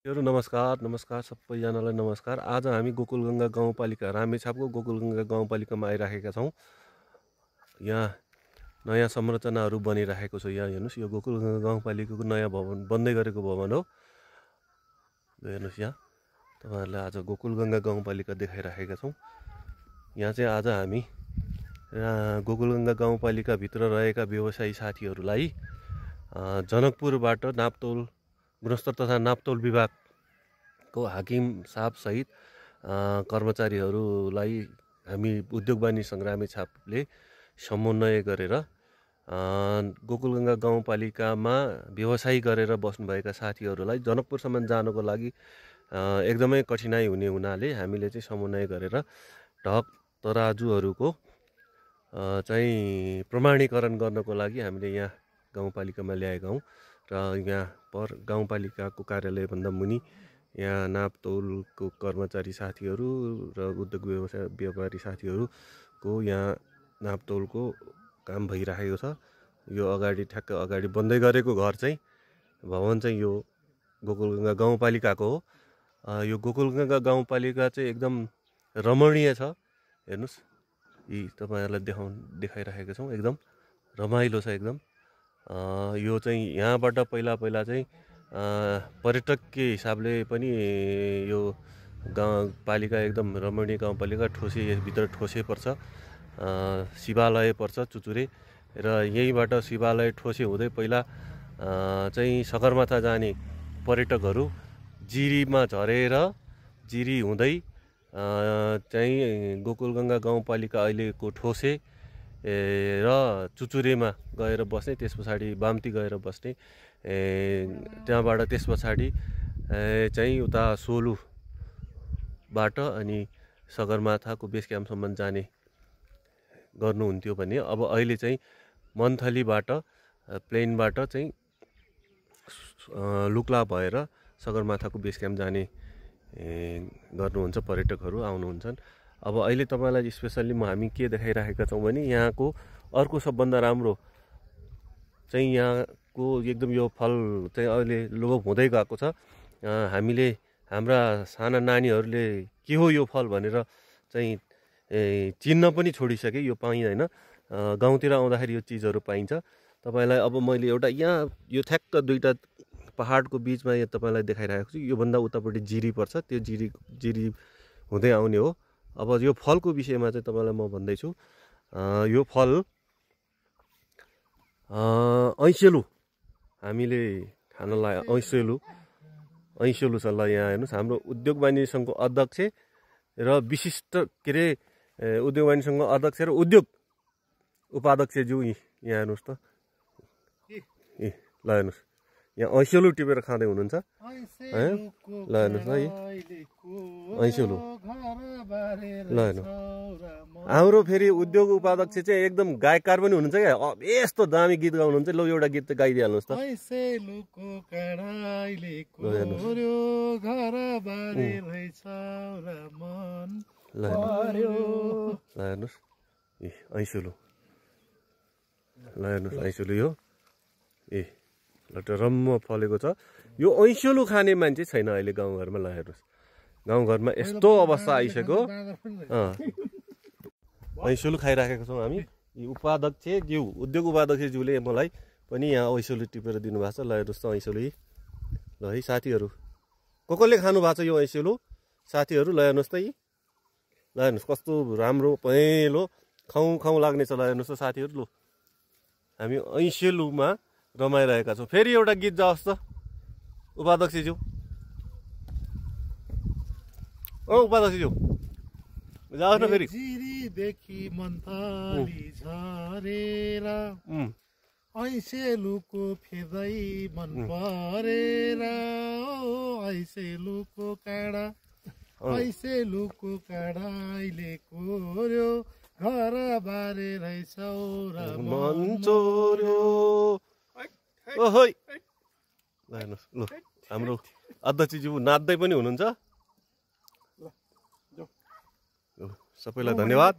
नमस्कार नमस्कार सबैजनालाई नमस्कार। आज हामी गोकुलगङ्गा गाउँपालिका रामेछापको गोकुलगङ्गा गाउँपालिकामा आइराखेका छौँ। यहाँ नयाँ संरचनाहरू बनिरहेको छ। यहाँ हेर्नुहोस्, यो गोकुलगङ्गा गाउँपालिकाको नयाँ भवन बन्दै गरेको भवन हो। हेर्नुहोस्, यहाँ तपाईँहरूलाई आज गोकुलगङ्गा गाउँपालिका देखाइराखेका छौँ। यहाँ चाहिँ आज हामी गोकुलगङ्गा गाउँपालिकाभित्र रहेका व्यवसायी साथीहरूलाई जनकपुरबाट नापतोल गुणस्तर तथा नापतोल विभागको हाकिम साहब सहित कर्मचारीहरूलाई हामी उद्योग वाणिज्य सङ्घ रामेछापले समन्वय गरेर गोकुलगङ्गा गाउँपालिकामा व्यवसाय गरेर बस्नुभएका साथीहरूलाई जनकपुरसम्म जानको लागि एकदमै कठिनाइ हुने हुनाले हामीले चाहिँ समन्वय गरेर ढक तराजुहरूको चाहिँ प्रमाणीकरण गर्नको लागि हामीले यहाँ गाउँपालिकामा ल्याएका हौँ। र यहाँ गाउँपालिकाको कार्यालयभन्दा मुनि यहाँ नापतोलको कर्मचारी साथीहरू र उद्योग व्यवसाय व्यापारी साथीहरूको यहाँ नापतोलको काम भइरहेको छ। यो अगाडि ठ्याक्क अगाडि बन्दै गरेको घर चाहिँ भवन चाहिँ यो गोकुलगङ्गा गाउँपालिकाको हो। यो गोकुलगङ्गा गाउँपालिका चाहिँ एकदम रमणीय छ। हेर्नुहोस्, यी तपाईँहरूलाई देखाइरहेका छौँ। एकदम रमाइलो छ एकदम। यो चाहिँ यहाँबाट पहिला चाहिँ पर्यटककै हिसाबले पनि यो गाउँपालिका एकदम रमणीय गाउँपालिका भित्र ठोसे पर्छ। शिवालय पर्छ चुचुरे, र यहीँबाट शिवालय ठोसे हुँदै पहिला चाहिँ सगरमाथा जाने पर्यटकहरू जिरीमा झरेर जिरी हुँदै चाहिँ गोकुलगङ्गा गाउँपालिका अहिलेको ठोसे र चुचुरेमा गएर बस्ने, त्यस पछाडि बाम्ती गएर बस्ने, त्यहाँबाट त्यस पछाडि चाहिँ उता सोलुबाट अनि सगरमाथाको बेस क्याम्पसम्म जाने गर्नुहुन्थ्यो भने अब अहिले चाहिँ मन्थलीबाट प्लेनबाट चाहिँ लुक्ला भएर सगरमाथाको बेस क्याम्प जाने गर्नुहुन्छ, पर्यटकहरू आउनुहुन्छन्। अब अहिले तपाईँलाई स्पेसल्ली हामी के देखाइराखेका छौँ भने यहाँको अर्को सबभन्दा राम्रो चाहिँ यहाँको एकदम यो फल चाहिँ अहिले लोप हुँदै गएको छ। हामीले हाम्रा साना नानीहरूले के हो यो फल भनेर चाहिँ चिन्न पनि छोडिसके। यो पाइँदैन, गाउँतिर आउँदाखेरि यो चिजहरू पाइन्छ। तपाईँलाई अब मैले एउटा यहाँ यो ठ्याक्क दुईवटा पहाडको बिचमा यो तपाईँलाई देखाइरहेको छु। योभन्दा उतापट्टि जिरी पर्छ, त्यो जिरी हुँदै आउने हो। अब यो फलको विषयमा चाहिँ तपाईँलाई म भन्दैछु। यो फल ऐसेलु हामीले खान लाग्यो। ऐसेलु छ। ल यहाँ हेर्नुहोस्, हाम्रो उद्योग वाणिज्य सङ्घको अध्यक्ष र विशिष्ट के अरे उद्योग वाणिज्य सङ्घको अध्यक्ष र उद्योग उपाध्यक्षज्यू यहाँ हेर्नुहोस् त। ल हेर्नुहोस्, यहाँ ऐसेलु टिपेर खाँदै हुनुहुन्छ। ल हेर्नुहोस् ल, ऐसेलु। ल हेर्नु, हाम्रो फेरि उद्योग उपाध्यक्ष चाहिँ एकदम गायककार पनि हुनुहुन्छ क्या। यस्तो दामी गीत गाउनुहुन्छ। ल एउटा गीत त गाइदिइहाल्नुहोस् त। ल हेर्नुहोस्, ऐसेलु। ल हेर्नुहोस्, ऐसेलु यो रम्म फलेको छ। यो ऐसेलु खाने मान्छे छैन अहिले गाउँघरमा। ल हेर्नुहोस्, गाउँघरमा यस्तो अवस्था आइसक्यो। ऐसेलु खाइराखेका छौँ हामी। उपाध्यक्षज्यू, उद्योग उपाध्यक्षज्यूले मलाई पनि यहाँ ऐसेलु टिपेर दिनुभएको छ। ल हेर्नुहोस् त ऐसेलु। ल है साथीहरू, कसले खानु भएको छ यो ऐसेलु साथीहरू? ल हेर्नुहोस् त। ल हेर्नुहोस् कस्तो राम्रो पहेँलो खाउँ लाग्ने छ। ल हेर्नुहोस् त साथीहरू। ल हामी ऐसेलुमा रमाइरहेका छौँ। फेरि एउटा गीत जाओस् त उपाध्यक्षज्यू। उपाध्यक्षज्यू जाओस् न फेरि। जिरीदेखि मन्थली झरेर ऐसेलुको फेदै मन परेर, ऐसेलुको काँडा अहिले कोर्यो, घर बारे रहेछौ र मन चोर्यो। ओहै, ल हेर्नुहोस्, ल हाम्रो अध्यक्षज्यू नाच्दै पनि हुनुहुन्छ। सबैलाई धन्यवाद।